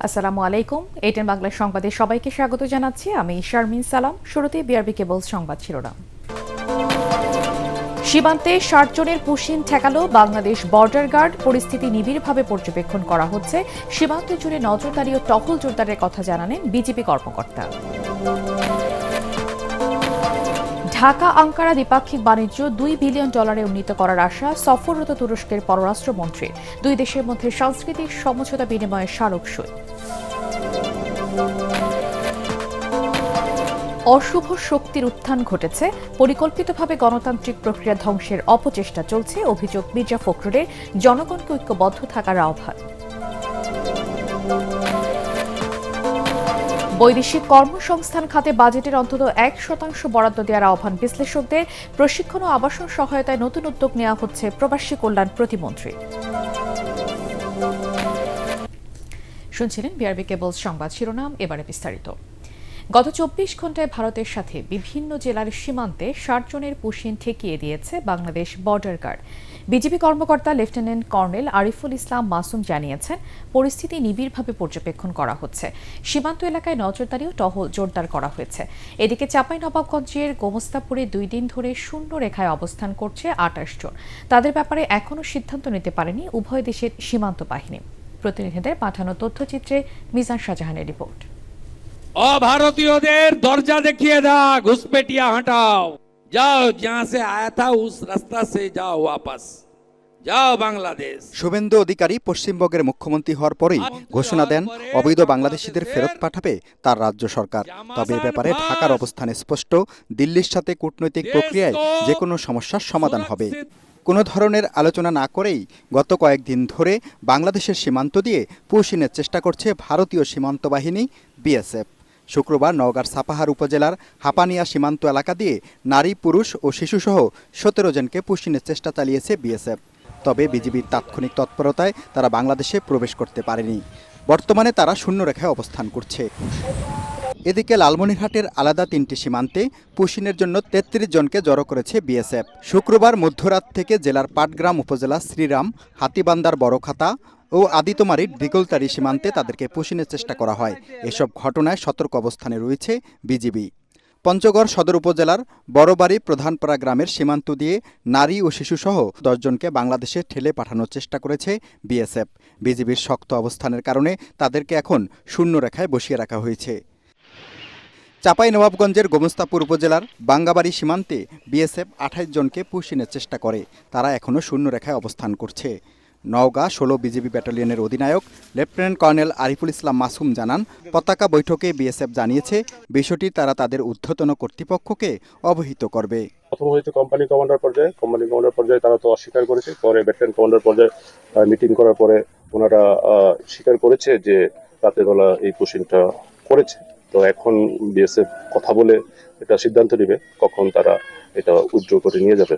আসসালামু আলাইকুম। এটিএন বাংলা সংবাদে সবাইকে স্বাগত জানাচ্ছি। আমি শারমিন সালাম। শুরুতে বিআরবি কেবল সংবাদ শিরোনাম। সীমান্তে ৬০ জনের পুশিন ঠেকালো বাংলাদেশ বর্ডার গার্ড। পরিস্থিতি নিবিড়ভাবে পর্যবেক্ষণ করা হচ্ছে। সীমান্ত জুড়ে নজরদারি ও টহল জোরদারের কথা জানালেন বিজিবি কর্মকর্তা। ঢাকা আঙ্কারা দ্বিপাক্ষিক বাণিজ্য $2 বিলিয়ন উন্নীত করার আশা সফররত তুরস্কের পররাষ্ট্রমন্ত্রীর। দুই দেশের মধ্যে সাংস্কৃতিক সমঝোতা বিনিময়ে স্মারক সই। অশুভ শক্তির উত্থান ঘটেছে, পরিকল্পিতভাবে গণতান্ত্রিক প্রক্রিয়া ধ্বংসের অপচেষ্টা চলছে, অভিযোগ মির্জা ফখরুলের। জনগণকে ঐক্যবদ্ধ থাকার আহ্বান। বৈদেশিক কর্মসংস্থান খাতে বাজেটের অন্তত 1% বরাদ্দ দেওয়ার আহ্বান বিশ্লেষকদের। প্রশিক্ষণ ও আবাসন সহায়তায় নতুন উদ্যোগ নেওয়া হচ্ছে প্রবাসী কল্যাণ প্রতিমন্ত্রী। শুনছিলেন বিআরবি কেবল সংবাদ শিরোনাম, এবারে বিস্তারিত। গত 24 ঘণ্টায় ভারতের সাথে বিভিন্ন জেলার সীমান্তে ৬০ জনের পুশিন ঠেকিয়ে দিয়েছে বাংলাদেশ বর্ডার গার্ড। বিজিবি কর্মকর্তা লেফটেন্যান্ট কর্নেল আরিফুল ইসলাম মাসুম জানিয়েছেন, পরিস্থিতি নিবিড়ভাবে পর্যবেক্ষণ করা হচ্ছে। সীমান্ত এলাকায় নজরদারি ও টহল জোরদার করা হয়েছে। এদিকে চাঁপাইনবাবগঞ্জের গোমস্তাপুরে 2 দিন ধরে শূন্য রেখায় অবস্থান করছে 28 জন। তাদের ব্যাপারে এখনও সিদ্ধান্ত নিতে পারেনি উভয় দেশের সীমান্ত বাহিনী। প্রতিনিধিদের পাঠানো তথ্যচিত্রে মিজান শাহজাহানের রিপোর্ট। অভারতীয়দের দরজা দেখিয়ে দাও, ঘুসপেটিয়া হটাও, যাও जहां से आया था उस रास्ता से जाओ, वापस যাও বাংলাদেশ। শুভেন্দু অধিকারী পশ্চিমবঙ্গের মুখ্যমন্ত্রী হওয়ার পরেই ঘোষণা দেন অবৈধ বাংলাদেশিদের ফেরত পাঠাবে তার রাজ্য সরকার। তবে এ ব্যাপারে ঢাকার অবস্থান স্পষ্ট, দিল্লির সাথে কূটনৈতিক প্রক্রিয়ায় যে কোনো সমস্যার সমাধান হবে। কোনো ধরনের আলোচনা না করেই গত কয়েকদিন ধরে বাংলাদেশের সীমান্ত দিয়ে পুশিনের চেষ্টা করছে ভারতীয় সীমান্ত বাহিনী বিএসএফ। শুক্রবার নওগাঁর সাপাহার উপজেলার হাপানিয়া সীমান্ত এলাকা দিয়ে নারী, পুরুষ ও শিশুসহ 17 জনকে পুশিনের চেষ্টা চালিয়েছে বিএসএফ। তবে বিজিবির তাৎক্ষণিক তৎপরতায় তারা বাংলাদেশে প্রবেশ করতে পারেনি। বর্তমানে তারা শূন্য রেখায় অবস্থান করছে। এদিকে লালমনিরহাটের আলাদা 3টি সীমান্তে পুশিনের জন্য 33 জনকে জড়ো করেছে বিএসএফ। শুক্রবার মধ্যরাত থেকে জেলার পাটগ্রাম উপজেলা শ্রীরাম, হাতিবান্দার বড়খাতা ও আদিতমারির দিগলতারি সীমান্তে তাদেরকে পুশিনের চেষ্টা করা হয়। এসব ঘটনায় সতর্ক অবস্থানে রয়েছে বিজিবি। পঞ্চগড় সদর উপজেলার বড়বাড়ি প্রধানপাড়া গ্রামের সীমান্ত দিয়ে নারী ও শিশুসহ 10 জনকে বাংলাদেশে ঠেলে পাঠানোর চেষ্টা করেছে বিএসএফ। বিজিবির শক্ত অবস্থানের কারণে তাদেরকে এখন শূন্য রেখায় বসিয়ে রাখা হয়েছে। চাঁপাইনবাবগঞ্জের গোমস্তাপুর উপজেলার বাঙ্গাবাড়ি সীমান্তে বিএসএফ 28 জনকে পুশিনের চেষ্টা করে। তারা এখনও শূন্য রেখায় অবস্থান করছে। নওগাঁ 16 বিজিবি ব্যাটালিয়নের অধিনায়ক লেফটেন্যান্ট কর্নেল আরিফুল ইসলাম মাসুম জানান, পতাকা বৈঠকে বিএসএফ জানিয়েছে বিষয়টি তারা তাদের ঊর্ধ্বতন কর্তৃপক্ষকে অবহিত করবে। প্রথম হয়েছে কোম্পানি কমান্ডার পর্যায়ে তারা তো অস্বীকার করেছে। পরে ব্যাটালিয়ন কমান্ডার পর্যায়ে মিটিং করার পরে ওনারা স্বীকার করেছে যে রাতের বেলা এই পুশিংটা করেছে। তো এখন বিএসএফ কথা বলে এটা সিদ্ধান্ত নেবে কখন তারা এটা উইথড্র করে নিয়ে যাবে।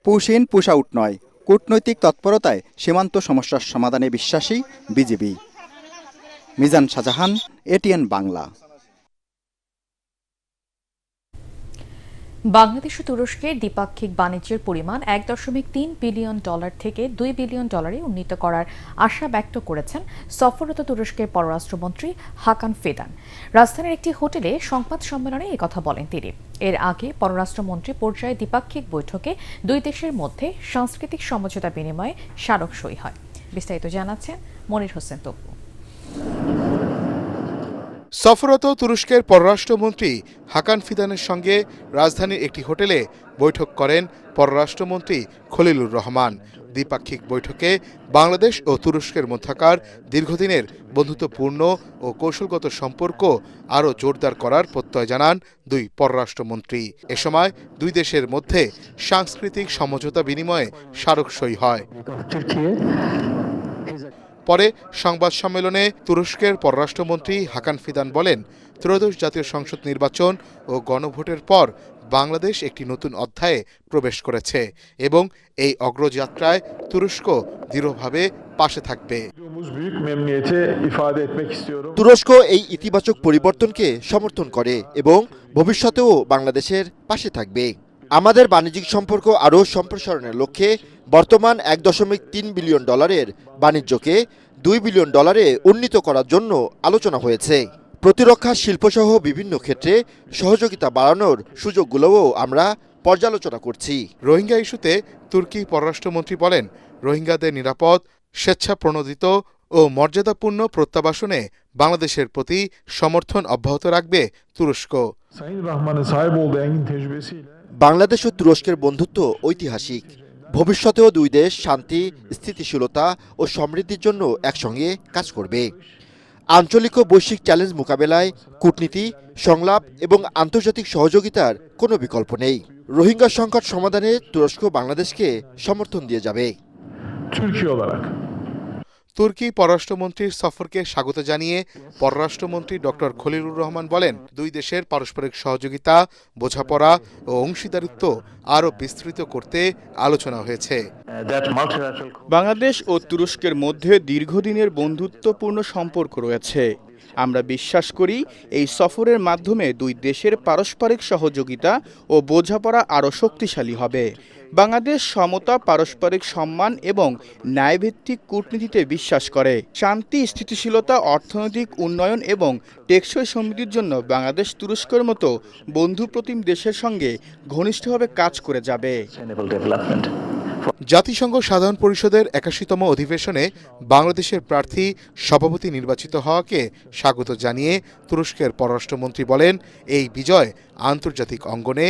পুশিন পুশ আউট নয়, কূটনৈতিক তৎপরতায় সীমান্ত সমস্যার সমাধানে বিশ্বাসী বিজিবি। মিজান শাহজাহান, এটিএন বাংলা। বাংলাদেশ ও তুরস্কের দ্বিপাক্ষিক বাণিজ্যের পরিমাণ $1.3 বিলিয়ন থেকে $2 বিলিয়ন উন্নীত করার আশা ব্যক্ত করেছেন সফররত তুরস্কের পররাষ্ট্রমন্ত্রী হাকান ফিদান। রাজধানীর একটি হোটেলে সংবাদ সম্মেলনে একথা বলেন তিনি। এর আগে পররাষ্ট্রমন্ত্রী পর্যায়ে দ্বিপাক্ষিক বৈঠকে দুই দেশের মধ্যে সাংস্কৃতিক সমঝোতা বিনিময়ে স্মারক সই হয়। বিস্তারিত জানাচ্ছেন মনির হোসেন তপু। সফররত তুরস্কের পররাষ্ট্রমন্ত্রী হাকান ফিদানের সঙ্গে রাজধানীর একটি হোটেলে বৈঠক করেন পররাষ্ট্রমন্ত্রী খলিলুর রহমান। দ্বিপাক্ষিক বৈঠকে বাংলাদেশ ও তুরস্কের মধ্যকার দীর্ঘদিনের বন্ধুত্বপূর্ণ ও কৌশলগত সম্পর্ক আরও জোরদার করার প্রত্যয় জানান দুই পররাষ্ট্রমন্ত্রী। এ সময় দুই দেশের মধ্যে সাংস্কৃতিক সমঝোতা বিনিময়ে স্মারক সই হয়। পরে সংবাদ সম্মেলনে তুরস্কের পররাষ্ট্রমন্ত্রী হাকান ফিদান বলেন, ত্রয়োদশ জাতীয় সংসদ নির্বাচন ও গণভোটের পর বাংলাদেশ একটি নতুন অধ্যায়ে প্রবেশ করেছে এবং এই অগ্রযাত্রায় তুরস্ক দৃঢ়ভাবে পাশে থাকবে। তুরস্ক এই ইতিবাচক পরিবর্তনকে সমর্থন করে এবং ভবিষ্যতেও বাংলাদেশের পাশে থাকবে। আমাদের বাণিজ্যিক সম্পর্ক আরও সম্প্রসারণের লক্ষ্যে বর্তমান $1.3 বিলিয়ন বাণিজ্যকে $2 বিলিয়ন উন্নীত করার জন্য আলোচনা হয়েছে। প্রতিরক্ষা শিল্পসহ বিভিন্ন ক্ষেত্রে সহযোগিতা বাড়ানোর সুযোগগুলোও আমরা পর্যালোচনা করছি। রোহিঙ্গা ইস্যুতে তুর্কি পররাষ্ট্রমন্ত্রী বলেন, রোহিঙ্গাদের নিরাপদ, স্বেচ্ছাপ্রণোদিত ও মর্যাদাপূর্ণ প্রত্যাবাসনে বাংলাদেশের প্রতি সমর্থন অব্যাহত রাখবে তুরস্ক। বাংলাদেশ ও তুরস্কের বন্ধুত্ব ঐতিহাসিক। ভবিষ্যতেও দুই দেশ শান্তি, স্থিতিশীলতা ও সমৃদ্ধির জন্য একসঙ্গে কাজ করবে। আঞ্চলিক ও বৈশ্বিক চ্যালেঞ্জ মোকাবেলায় কূটনীতি, সংলাপ এবং আন্তর্জাতিক সহযোগিতার কোনো বিকল্প নেই। রোহিঙ্গা সংকট সমাধানে তুরস্ক বাংলাদেশকে সমর্থন দিয়ে যাবে। তুর্কি পররাষ্ট্রমন্ত্রীর সফরকে স্বাগত জানিয়ে পররাষ্ট্রমন্ত্রী ডক্টর খলিলুর রহমান বলেন, দুই দেশের পারস্পরিক সহযোগিতা, বোঝাপড়া ও অংশীদারিত্ব আরও বিস্তৃত করতে আলোচনা হয়েছে। বাংলাদেশ ও তুরস্কের মধ্যে দীর্ঘদিনের বন্ধুত্বপূর্ণ সম্পর্ক রয়েছে। আমরা বিশ্বাস করি এই সফরের মাধ্যমে দুই দেশের পারস্পরিক সহযোগিতা ও বোঝাপড়া আরও শক্তিশালী হবে। বাংলাদেশ সমতা, পারস্পরিক সম্মান এবং ন্যায়ভিত্তিক কূটনীতিতে বিশ্বাস করে। শান্তি, স্থিতিশীলতা, অর্থনৈতিক উন্নয়ন এবং টেকসই সমৃদ্ধির জন্য বাংলাদেশ তুরস্কের মতো বন্ধুপ্রতিম দেশের সঙ্গে ঘনিষ্ঠভাবে কাজ করে যাবে। জাতিসংঘ সাধারণ পরিষদের 81তম অধিবেশনে বাংলাদেশের প্রার্থী সভাপতি নির্বাচিত হওয়াকে স্বাগত জানিয়ে তুরস্কের পররাষ্ট্রমন্ত্রী বলেন, এই বিজয় আন্তর্জাতিক অঙ্গনে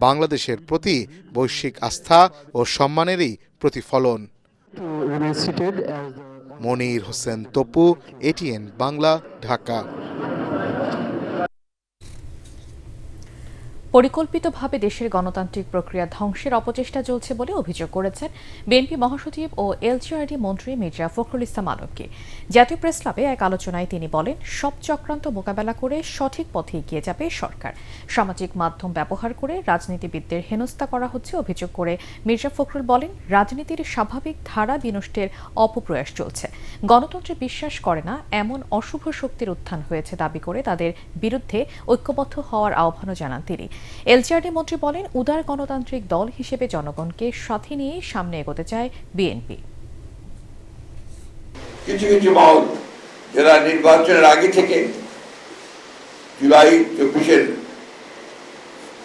বাংলাদেশের প্রতি বৈশ্বিক আস্থা ও সম্মানেরই প্রতিফলন। মনির হোসেন তপু, এটিএন বাংলা, ঢাকা। পরিকল্পিতভাবে দেশের গণতান্ত্রিক প্রক্রিয়া ধ্বংসের অপচেষ্টা চলছে বলে অভিযোগ করেছেন বিএনপি মহাসচিব ও এলজিআরডি মন্ত্রী মির্জা ফখরুল ইসলাম আলমগীর। জাতীয় প্রেস ক্লাবে এক আলোচনায় তিনি বলেন, সব চক্রান্ত মোকাবেলা করে সঠিক পথে এগিয়ে যাবে সরকার। সামাজিক মাধ্যম ব্যবহার করে রাজনীতিবিদদের হেনস্থা করা হচ্ছে অভিযোগ করে মির্জা ফখরুল বলেন, রাজনীতির স্বাভাবিক ধারা বিনষ্টের অপপ্রয়াস চলছে। গণতন্ত্রে বিশ্বাস করে না এমন অশুভ শক্তির উত্থান হয়েছে দাবি করে তাদের বিরুদ্ধে ঐক্যবদ্ধ হওয়ার আহ্বানও জানান তিনি। এলজিআরডি মন্ত্রী বলেন, উদার গণতান্ত্রিক দল হিসেবে জনগণকে সাথে নিয়ে সামনে এগোতে চায় বিএনপি। কিছু কিছু মহল যারা নির্বাচনের আগে থেকে জুলাই 24-এর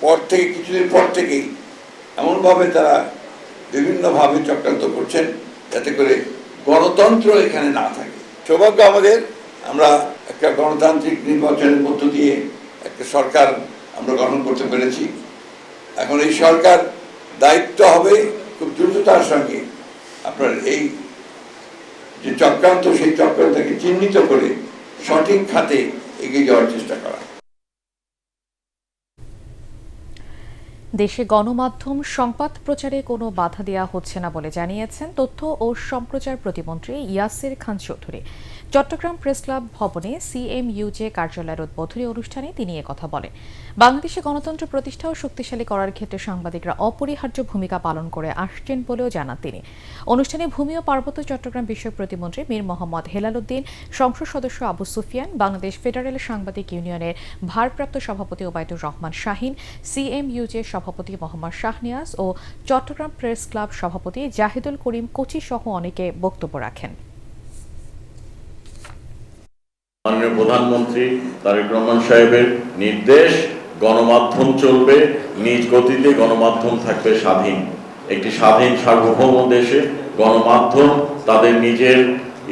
পর থেকে কিছুদিন পর থেকেই এমনভাবে তারা বিভিন্নভাবে চক্রান্ত করছেন যাতে করে গণতন্ত্র এখানে না থাকে। সৌভাগ্য আমাদের, আমরা একটা গণতান্ত্রিক নির্বাচনের মধ্য দিয়ে একটা সরকার আমরা গঠন করতে পেরেছি। এখন এই সরকার দায়িত্ব হবে খুব দ্রুততার সঙ্গে আপনার এই যে চক্রান্ত, সেই চক্রান্তকে চিহ্নিত করে সঠিক খাতে এগিয়ে যাওয়ার চেষ্টা করা। দেশে গণমাধ্যম সংবাদ প্রচারে কোনো বাধা দেওয়া হচ্ছে না বলে জানিয়েছেন তথ্য ও সম্প্রচার প্রতিমন্ত্রী ইয়াসির খান চৌধুরী। চট্টগ্রাম প্রেস ক্লাব ভবনে সিএমইউজে কার্যালয়ের উদ্বোধনী অনুষ্ঠানে তিনি একথা বলেন। বাংলাদেশে গণতন্ত্র প্রতিষ্ঠা ও শক্তিশালী করার ক্ষেত্রে সাংবাদিকরা অপরিহার্য ভূমিকা পালন করে আসছেন বলেও জানান তিনি। অনুষ্ঠানে ভূমি ও পার্বত্য চট্টগ্রাম বিষয়ক প্রতিমন্ত্রী মীর মোহাম্মদ হেলাল উদ্দিন, সংসদ সদস্য আবু সুফিয়ান, বাংলাদেশ ফেডারেল সাংবাদিক ইউনিয়নের ভারপ্রাপ্ত সভাপতি ওবায়দুর রহমান শাহিন, সিএমইউজে সভাপতি মোহাম্মদ শাহনিয়াজ ও চট্টগ্রাম প্রেস ক্লাব সভাপতি জাহিদুল করিম কোচি সহ অনেকে বক্তব্য রাখেন। মাননীয় প্রধানমন্ত্রী তারেক রহমান সাহেবের নির্দেশ, গণমাধ্যম চলবে নিজ গতিতে, গণমাধ্যম থাকবে স্বাধীন। একটি স্বাধীন সার্বভৌম দেশে গণমাধ্যম তাদের নিজের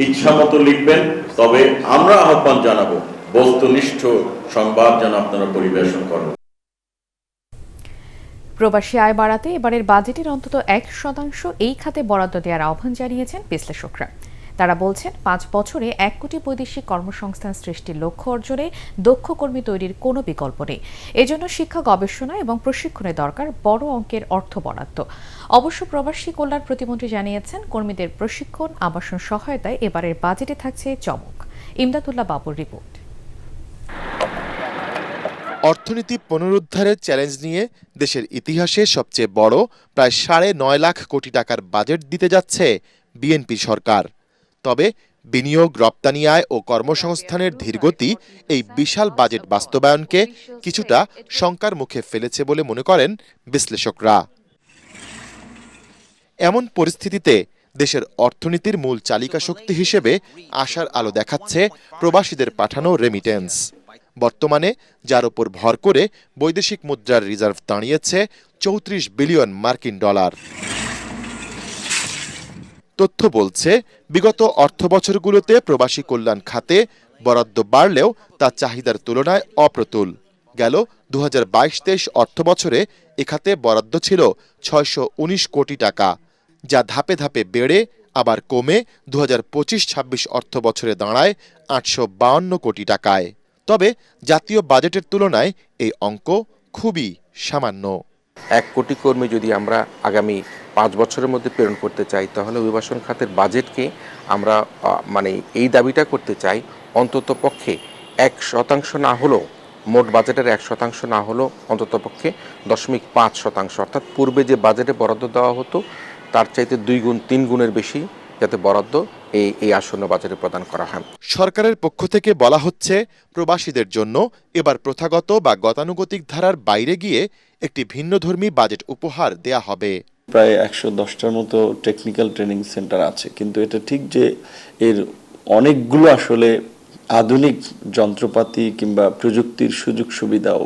ইচ্ছা মতো লিখবেন, তবে আমরা আহ্বান জানাবো বস্তুনিষ্ঠ সংবাদ যেন আপনারা পরিবেশন করেন। প্রবাসী আয় বাড়াতে এবারের বাজেটের অন্তত 1% এই খাতে বরাদ্দ দেওয়ার আহ্বান জানিয়েছেন বিশ্লেষকরা। তারা বলছেন, 5 বছরে 1 কোটি বৈদেশিক কর্মসংস্থান সৃষ্টির লক্ষ্য অর্জনে দক্ষ কর্মী তৈরির কোনো বিকল্প নেই। এজন্য শিক্ষা, গবেষণা এবং প্রশিক্ষণে দরকার বড় অঙ্কের অর্থ বরাদ্দ। অবশ্য প্রবাসী কল্যাণ প্রতিমন্ত্রী জানিয়েছেন, কর্মীদের প্রশিক্ষণ, আবাসন সহায়তায় এবারের বাজেটে থাকছে চমক। ইমদাদুল্লাহ বাবুর রিপোর্ট। অর্থনীতি পুনরুদ্ধারের চ্যালেঞ্জ নিয়ে দেশের ইতিহাসে সবচেয়ে বড় প্রায় 9.5 লাখ কোটি টাকার বাজেট দিতে যাচ্ছে বিএনপি সরকার। তবে বিনিয়োগ, রপ্তানি আয় ও কর্মসংস্থানের ধীরগতি এই বিশাল বাজেট বাস্তবায়নকে কিছুটা শঙ্কার মুখে ফেলেছে বলে মনে করেন বিশ্লেষকরা। এমন পরিস্থিতিতে দেশের অর্থনীতির মূল চালিকা শক্তি হিসেবে আশার আলো দেখাচ্ছে প্রবাসীদের পাঠানো রেমিটেন্স। বর্তমানে যার উপর ভর করে বৈদেশিক মুদ্রার রিজার্ভ দাঁড়িয়েছে 34 বিলিয়ন মার্কিন ডলার। তথ্য বলছে, বিগত অর্থবছরগুলোতে প্রবাসী কল্যাণ খাতে বরাদ্দ বাড়লেও তা চাহিদার তুলনায় অপ্রতুল। গেল 2022-23 অর্থবছরে এ খাতে বরাদ্দ ছিল 619 কোটি টাকা, যা ধাপে ধাপে বেড়ে আবার কমে 2025-26 অর্থবছরে দাঁড়ায় 852 কোটি টাকায়। তবে জাতীয় বাজেটের তুলনায় এই অঙ্ক খুবই সামান্য। 1 কোটি কর্মী যদি আমরা আগামী 5 বছরের মধ্যে প্রেরণ করতে চাই, তাহলে অভিবাসন খাতের বাজেটকে আমরা এই দাবিটা করতে চাই, অন্তত পক্ষে 1% না হলেও, মোট বাজেটের 1% না হলেও অন্ততপক্ষে 0.5%, অর্থাৎ পূর্বে যে বাজেটে বরাদ্দ দেওয়া হতো তার চাইতে 2 গুণ 3 গুণের বেশি যাতে বরাদ্দ এই আসন্ন বাজেটে প্রদান করা হয়। সরকারের পক্ষ থেকে বলা হচ্ছে, প্রবাসীদের জন্য এবার প্রথাগত বা গতানুগতিক ধারার বাইরে গিয়ে একটি ভিন্নধর্মী বাজেট উপহার দেয়া হবে। প্রায় 110টার মতো টেকনিক্যাল ট্রেনিং সেন্টার আছে, কিন্তু এটা ঠিক যে এর অনেকগুলো আসলে আধুনিক যন্ত্রপাতি কিংবা প্রযুক্তির সুযোগ সুবিধাও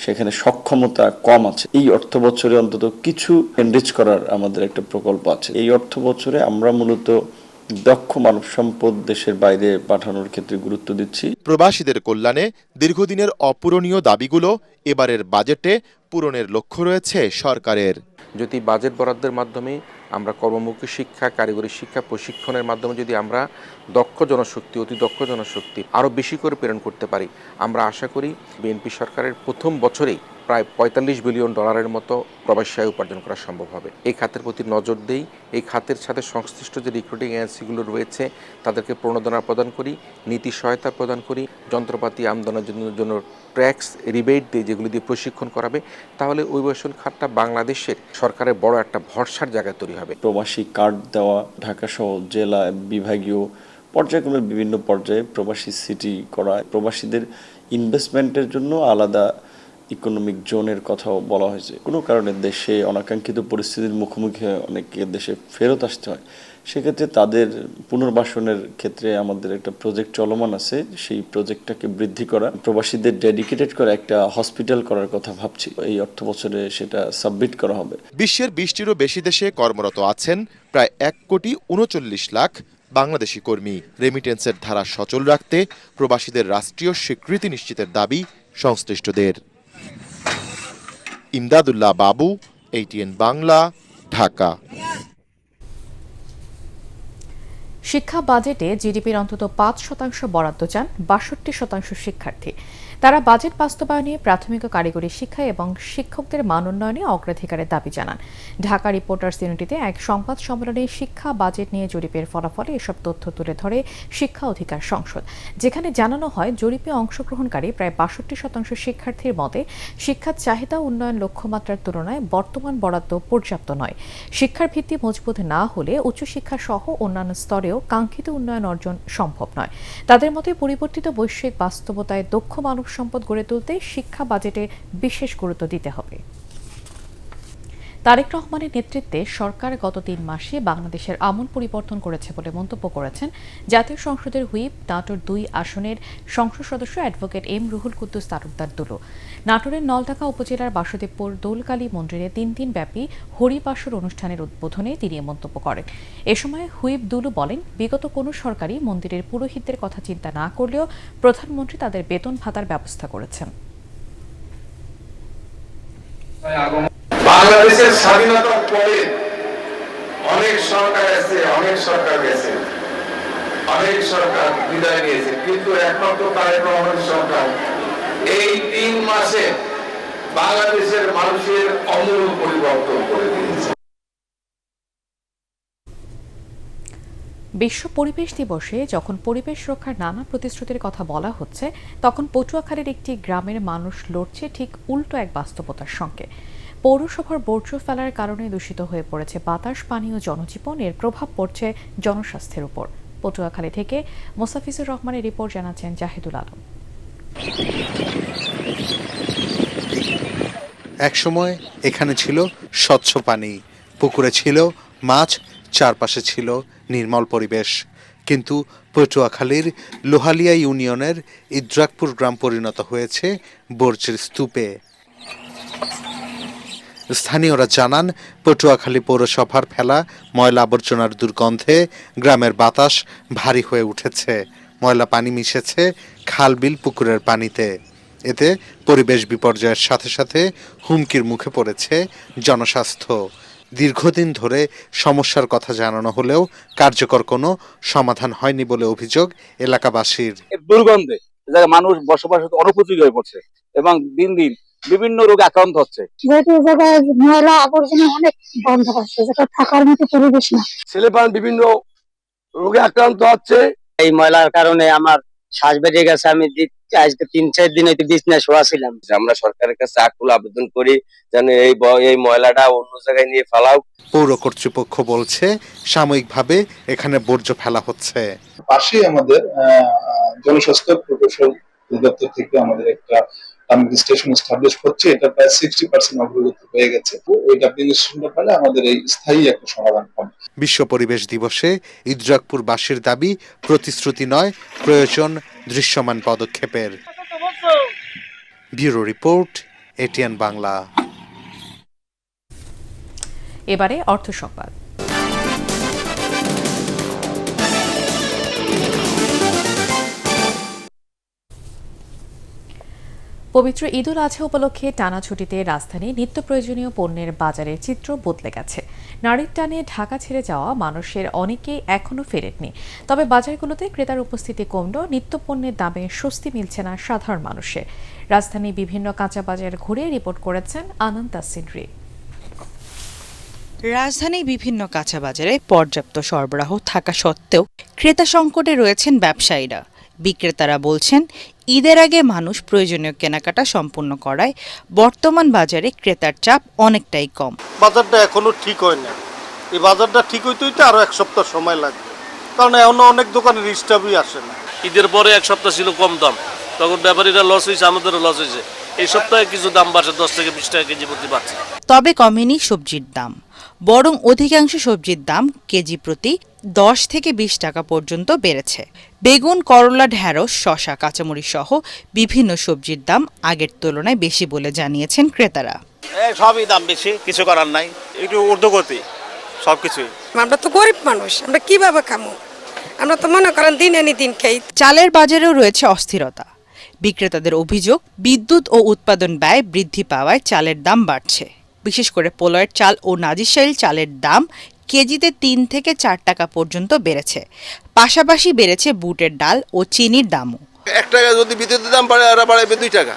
সেখানে সক্ষমতা কম আছে। এই অর্থ বছরে অন্তত কিছু এনরিচ করার আমাদের একটা প্রকল্প আছে। এই অর্থ বছরে আমরা মূলত দক্ষ মানব সম্পদ দেশের বাইরে পাঠানোর ক্ষেত্রে গুরুত্ব দিচ্ছি। প্রবাসীদের কল্যাণে দীর্ঘদিনের অপূরণীয় দাবিগুলো এবারের বাজেটে পূরণের লক্ষ্য রয়েছে সরকারের। যদি বাজেট বরাদ্দের মাধ্যমে আমরা কর্মমুখী শিক্ষা, কারিগরি শিক্ষা, প্রশিক্ষণের মাধ্যমে যদি আমরা দক্ষ জনশক্তি, অতি দক্ষ জনশক্তি আরও বেশি করে প্রেরণ করতে পারি, আমরা আশা করি বিএনপি সরকারের প্রথম বছরেই প্রায় 45 বিলিয়ন ডলারের মতো প্রবাসী আয় উপার্জন করা সম্ভব হবে। এই খাতের প্রতি নজর দেই, এই খাতের সাথে সংশ্লিষ্ট যে রিক্রুটিং এজেন্সিগুলো রয়েছে তাদেরকে প্রণোদনা প্রদান করি, নীতি সহায়তা প্রদান করি, যন্ত্রপাতি আমদানির জন্য ট্যাক্স রিবেট দিই, যেগুলি দিয়ে প্রশিক্ষণ করাবে, তাহলে অভিবাসন খাতটা বাংলাদেশের সরকারের বড় একটা ভরসার জায়গায় তৈরি হবে। প্রবাসী কার্ড দেওয়া, ঢাকা সহ জেলা, বিভাগীয় পর্যায়ক্রমে বিভিন্ন পর্যায়ে প্রবাসী সিটি করা, প্রবাসীদের ইনভেস্টমেন্টের জন্য আলাদা ইকোনমিক জোনের কথাও বলা হয়েছে। কোনো কারণে দেশে অনাকাঙ্ক্ষিত পরিস্থিতির মুখোমুখি অনেকে দেশে ফেরত আসতে হয়, সেক্ষেত্রে তাদের পুনর্বাসনের ক্ষেত্রে আমাদের একটা প্রজেক্ট চলমান আছে। সেই প্রজেক্টটাকে বৃদ্ধি করা, প্রবাসীদের ডেডিকেটেড করা একটা হসপিটাল করার কথা ভাবছি। এই অর্থ বছরে সেটা সাবমিট করা হবে। বিশ্বের 20টিরও বেশি দেশে কর্মরত আছেন প্রায় 1,39,00,000 বাংলাদেশি কর্মী। রেমিটেন্সের ধারা সচল রাখতে প্রবাসীদের রাষ্ট্রীয় স্বীকৃতি নিশ্চিতের দাবি সংশ্লিষ্টদের। ইমদাদুল্লাহ বাবু, ATN বাংলা, ঢাকা। শিক্ষা বাজেটে জিডিপির অন্তত 5% বরাদ্দ চান 62% শিক্ষার্থী। তারা বাজেট বাস্তবায়নে প্রাথমিক ও কারিগরি শিক্ষা এবং শিক্ষকদের মান উন্নয়নে অগ্রাধিকারের দাবি জানান। ঢাকা রিপোর্টার্স ইউনিটিতে এক সংবাদ সম্মেলনে শিক্ষা বাজেট নিয়ে জরিপের ফলাফলে এসব তথ্য তুলে ধরে শিক্ষা অধিকার সংসদ, যেখানে জানানো হয় জরিপে অংশগ্রহণকারী প্রায় 62% শিক্ষার্থীর মতে শিক্ষার চাহিদা উন্নয়ন লক্ষ্যমাত্রার তুলনায় বর্তমান বরাদ্দ পর্যাপ্ত নয়। শিক্ষার ভিত্তি মজবুত না হলে উচ্চশিক্ষা সহ অন্যান্য স্তরেও কাঙ্ক্ষিত উন্নয়ন অর্জন সম্ভব নয়। তাদের মতে পরিবর্তিত বৈশ্বিক বাস্তবতায় দক্ষ মানব সম্পদ গড়ে তুলতে শিক্ষা বাজেটে বিশেষ গুরুত্ব দিতে হবে। তারেক রহমানের নেতৃত্বে সরকার গত 3 মাসে বাংলাদেশের আমূল পরিবর্তন করেছে বলে মন্তব্য করেছেন জাতীয় সংসদের হুইপ, নাটোর 2 আসনের সংসদ সদস্য অ্যাডভোকেট এম রুহুল কুদ্দুস তালুকদার দুলু। নাটোরের নলঢাকা উপজেলার বাসুদেবপুর দৌলকালী মন্দিরে 3 দিনব্যাপী হরিবাসর অনুষ্ঠানের উদ্বোধনে তিনি মন্তব্য করেন। এ সময় হুইপ দুলু বলেন, বিগত কোনো সরকারই মন্দিরের পুরোহিতদের কথা চিন্তা না করলেও প্রধানমন্ত্রী তাদের বেতন ভাতার ব্যবস্থা করেছেন। বাংলাদেশের স্বাধীনতার পরে অনেক সরকার আছে, অনেক সরকার গেছে, অনেক সরকার বিদায় নিয়েছে, কিন্তু একমাত্র তারেক রহমানের সরকার এই 3 মাসে বাংলাদেশের মানুষের আমূল পরিবর্তন করে দিয়েছে। বিশ্ব পরিবেশ দিবসে যখন পরিবেশ রক্ষার নানা প্রতিশ্রুতির কথা বলা হচ্ছে, তখন পটুয়াখালীর একটি গ্রামের মানুষ লড়ছে ঠিক উল্টো এক বাস্তবতার সঙ্গে। পৌরসভার বর্জ্য ফেলার কারণে দূষিত হয়ে পড়েছে বাতাস, পানি ও জনজীবন। এর প্রভাব পড়ছে জনস্বাস্থ্যের উপর। পটুয়াখালী থেকে মোস্তাফিজুর রহমানের রিপোর্ট জানাচ্ছেন জাহিদুল আলম। একসময় এখানে ছিল স্বচ্ছ পানি, পুকুরে ছিল মাছ, চারপাশে ছিল নির্মল পরিবেশ। কিন্তু পটুয়াখালীর লোহালিয়া ইউনিয়নের ইদ্রাকপুর গ্রাম পরিণত হয়েছে বর্জ্যের স্তূপে। স্থানীয়রা জানান, পটুয়াখালী পৌরসভার ফেলা ময়লা আবর্জনার দুর্গন্ধে গ্রামের বাতাস ভারী হয়ে উঠেছে। ময়লা পানি মিশেছে খাল বিল পুকুরের পানিতে। এতে পরিবেশ বিপর্যয়ের সাথে সাথে হুমকির মুখে পড়েছে জনস্বাস্থ্য। দীর্ঘদিন ধরে সমস্যার কথা জানানো হলেও কার্যকর কোনো সমাধান হয়নি বলে অভিযোগ এলাকাবাসীর। দুর্গন্ধে মানুষ বসবাস অনুপযোগী হয়ে পড়ছে এবং দিন দিন বিভিন্ন রোগে আক্রান্ত হচ্ছে। জায়গায় ময়লা আবর্জনা অনেক বন্ধ হচ্ছে, যেটা থাকার মতো পরিবেশ না। ছেলেপান বিভিন্ন রোগে আক্রান্ত হচ্ছে। এই ময়লার কারণে আমার শ্বাস বেড়ে গেছে। আমি আজকে 3-4 দিন হইতে বিছনায় শোয়া ছিলাম। আমরা সরকারের কাছে আকুল আবেদন করি যেন এই ময়লাটা অন্য জায়গায় নিয়ে ফেলাও। পৌর কর্তৃপক্ষ বলছে সাময়িকভাবে এখানে বর্জ্য ফেলা হচ্ছে। পাশে আমাদের জনস্বাস্থ্য প্রকৌশল দপ্তর থেকে আমাদের একটা স্টেশন এস্টাবলিশ হচ্ছে। এটা প্রায় 60% অগ্রগতি হয়ে গেছে। ওই ডাম্পিং স্টেশনটা পেলে আমাদের এই স্থায়ী একটা সমাধান হবে। বিশ্ব পরিবেশ দিবসে ইদ্রাকপুরবাসীর দাবি প্রতিশ্রুতি নয়, প্রয়োজন দৃশ্যমান পদক্ষেপের। Bureau report, ATN Bangla. এবারে অর্থ সংবাদ। পবিত্র ঈদুল আজহা উপলক্ষে টানা ছুটিতে রাজধানী নিত্য প্রয়োজনীয় পণ্যের বাজারের চিত্র বদলে গেছে। নারীর টানে ঢাকা ছেড়ে যাওয়া মানুষের অনেকেই এখনো ফেরেননি। তবে বাজারগুলোতে ক্রেতার উপস্থিতি কমলেও নিত্য পণ্যের দামে স্বস্তি মিলছে না সাধারণ মানুষের। রাজধানীর বিভিন্ন কাঁচা বাজার ঘুরে রিপোর্ট করেছেন আনন্দ তাসিনরি। রাজধানীর বিভিন্ন কাঁচা বাজারে পর্যাপ্ত সরবরাহ থাকা সত্ত্বেও ক্রেতা সংকটে রয়েছেন ব্যবসায়ীরা। বিক্রেতারা বলছেন, ঈদের আগে মানুষ প্রয়োজনীয় কেনাকাটা সম্পূর্ণ করায় বর্তমান বাজারে ক্রেতার চাপ অনেকটাই কম। বাজারটা এখনো ঠিক হয় না। এই বাজারটা ঠিক হইতে হইতে আরো 1 সপ্তাহ সময় লাগবে, কারণ এখনো অনেক দোকানের রিস্টাবই আসে না। ঈদের পরে 1 সপ্তাহ ছিল কম দাম, তখন ব্যাপারীরা লস হয়েছে, আমাদেরও লস হয়েছে। এই সপ্তাহে কিছু দাম বাড়ছে, 10 থেকে 20 টাকা কেজি প্রতি বাড়ছে। তবে কমেনি সবজির দাম, বরং অধিকাংশ সবজির দাম কেজি প্রতি 10 থেকে 20 টাকা পর্যন্ত বেড়েছে। বেগুন, করলা, ঢেঁড়স, শসা, কাঁচামরিচ সহ বিভিন্ন সবজির দাম আগের তুলনায় বেশি বলে জানিয়েছেন ক্রেতারা। সবই দাম বেশি, কিছু করার নাই, একটু ঊর্ধ্বগতি সবকিছুই। আমরা তো গরিব মানুষ, আমরা কিভাবে খামো? আমরা তো মনে করেন দিন আনি দিন খাই। চালের বাজারেও রয়েছে অস্থিরতা। বিক্রেতাদের অভিযোগ, বিদ্যুৎ ও উৎপাদন ব্যয় বৃদ্ধি পাওয়ায় চালের দাম বাড়ছে। বিশেষ করে পোলয়ের চাল ও নাজিরশাইল চালের দাম কেজিতে 3 থেকে 4 টাকা পর্যন্ত বেড়েছে। পাশাপাশি বেড়েছে বুটের ডাল ও চিনির দামও। 1 টাকা যদি বিদ্যুতের দাম বাড়ে, আর বাড়াবে 2 টাকা।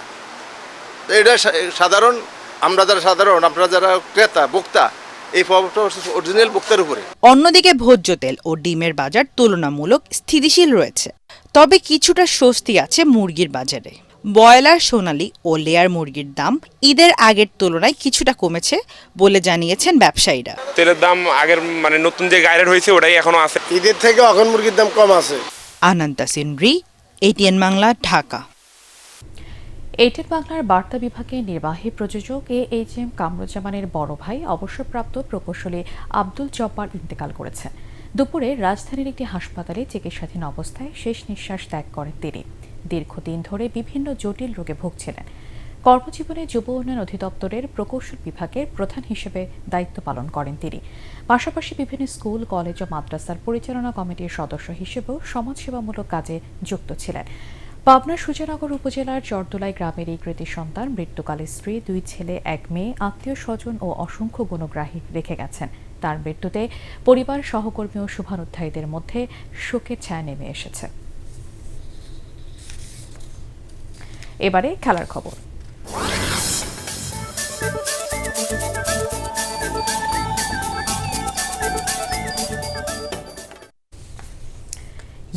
এটা সাধারণ, আমরা যারা সাধারণ, আপনারা যারা ক্রেতা ভোক্তা, এই প্রভাবটা অরিজিনাল ভোক্তার উপরে। অন্যদিকে ভোজ্য তেল ও ডিমের বাজার তুলনামূলক স্থিতিশীল রয়েছে। তবে কিছুটা স্বস্তি আছে মুরগির বাজারে। ব্রয়লার, সোনালী ও লেয়ার মুরগির দাম ঈদের আগের তুলনায় কিছুটা কমেছে বলে জানিয়েছেন ব্যবসায়ীরা। তেলের দাম আগের নতুন যে গাইড হয়েছে ওটাই এখনো আছে। ঈদের থেকে এখন মুরগির দাম কম আছে। আনন্দ তাসিনরি, এটিএন বাংলা, ঢাকা। এটিএন বাংলার বার্তা বিভাগের নির্বাহী প্রযোজক AHM কামরুজ্জামানের বড় ভাই অবসরপ্রাপ্ত প্রকৌশলী আব্দুল জব্বার ইন্তেকাল করেছেন। দুপুরে রাজধানীর একটি হাসপাতালে চিকিৎসাধীন অবস্থায় শেষ নিঃশ্বাস ত্যাগ করেন তিনি। দীর্ঘদিন ধরে বিভিন্ন জটিল রোগে ভুগছিলেন। কর্মজীবনে যুব উন্নয়ন অধিদপ্তরের প্রকৌশল বিভাগের প্রধান হিসেবে দায়িত্ব পালন করেন তিনি। পাশাপাশি বিভিন্ন স্কুল, কলেজ ও মাদ্রাসার পরিচালনা কমিটির সদস্য হিসেবেও সমাজসেবামূলক কাজে যুক্ত ছিলেন। পাবনার সুজানগর উপজেলার চরদোলাই গ্রামের এই কৃতি সন্তান মৃত্যুকালে স্ত্রী, 2 ছেলে, 1 মেয়ে, আত্মীয় স্বজন ও অসংখ্য গুণগ্রাহী রেখে গেছেন। তার মৃত্যুতে পরিবার, সহকর্মী ও শুভানুধ্যায়ীদের মধ্যে শোকের ছায়া নেমে এসেছে। এবারে খেলার খবর।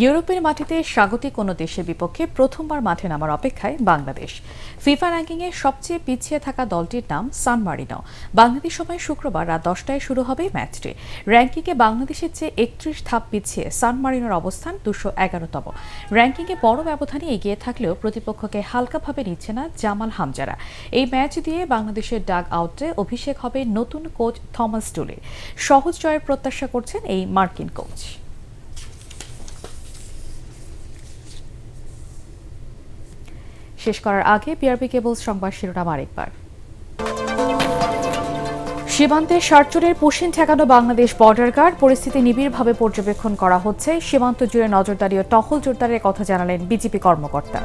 ইউরোপের মাটিতে স্বাগতিক কোনো দেশের বিপক্ষে প্রথমবার মাঠে নামার অপেক্ষায় বাংলাদেশ। ফিফা র্যাঙ্কিংয়ে সবচেয়ে পিছিয়ে থাকা দলটির নাম সান মারিনো। বাংলাদেশ সময় শুক্রবার রাত 10টায় শুরু হবে ম্যাচটি। র্যাঙ্কিংয়ে বাংলাদেশের চেয়ে 31 ধাপ পিছিয়ে সান মারিনোর অবস্থান 211তম। র্যাঙ্কিংয়ে বড় ব্যবধানে এগিয়ে থাকলেও প্রতিপক্ষকে হালকাভাবে নিচ্ছে না জামাল হামজারা। এই ম্যাচ দিয়ে বাংলাদেশের ডাগ আউটে অভিষেক হবে নতুন কোচ থমাস টুলে। সহজ জয়ের প্রত্যাশা করছেন এই মার্কিন কোচ। শেষ করার আগে বিআরবি কেবলস সংবাদ শিরোনাম আরেকবার। সীমান্তে ষাটজনের পুশিন ঠেকানো বাংলাদেশ বর্ডার গার্ড। পরিস্থিতি নিবিড়ভাবে পর্যবেক্ষণ করা হচ্ছে। সীমান্ত জুড়ে নজরদারি ও টহল জোরদারের কথা জানালেন বিজেপি কর্মকর্তা।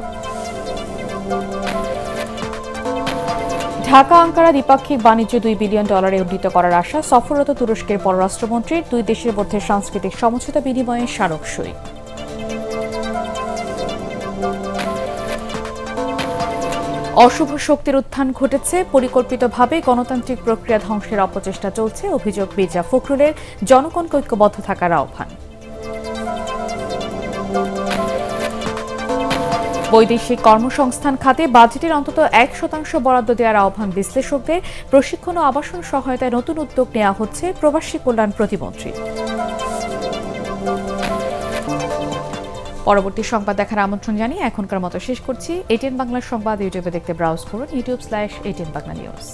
ঢাকা আঙ্কারা দ্বিপাক্ষিক বাণিজ্য $2 বিলিয়ন উন্নীত করার আশা। সফররত তুরস্কের পররাষ্ট্রমন্ত্রীর। দুই দেশের মধ্যে সাংস্কৃতিক সমঝোতা বিনিময়ে স্মারক সই। অশুভ শক্তির উত্থান ঘটেছে। পরিকল্পিতভাবে গণতান্ত্রিক প্রক্রিয়া ধ্বংসের অপচেষ্টা চলছে। অভিযোগ মির্জা ফখরুলের। জনগণকে ঐক্যবদ্ধ থাকার আহ্বান। বৈদেশিক কর্মসংস্থান খাতে বাজেটের অন্তত 1% বরাদ্দ দেওয়ার আহ্বান বিশ্লেষকদের। প্রশিক্ষণ ও আবাসন সহায়তায় নতুন উদ্যোগ নেওয়া হচ্ছে প্রবাসী কল্যাণ প্রতিমন্ত্রী। পরবর্তী সংবাদ দেখার আমন্ত্রণ জানিয়ে এখনকার মতো শেষ করছি। ATN বাংলার সংবাদ ইউটিউবে দেখতে ব্রাউজ করুন youtube/ATN Bangla News।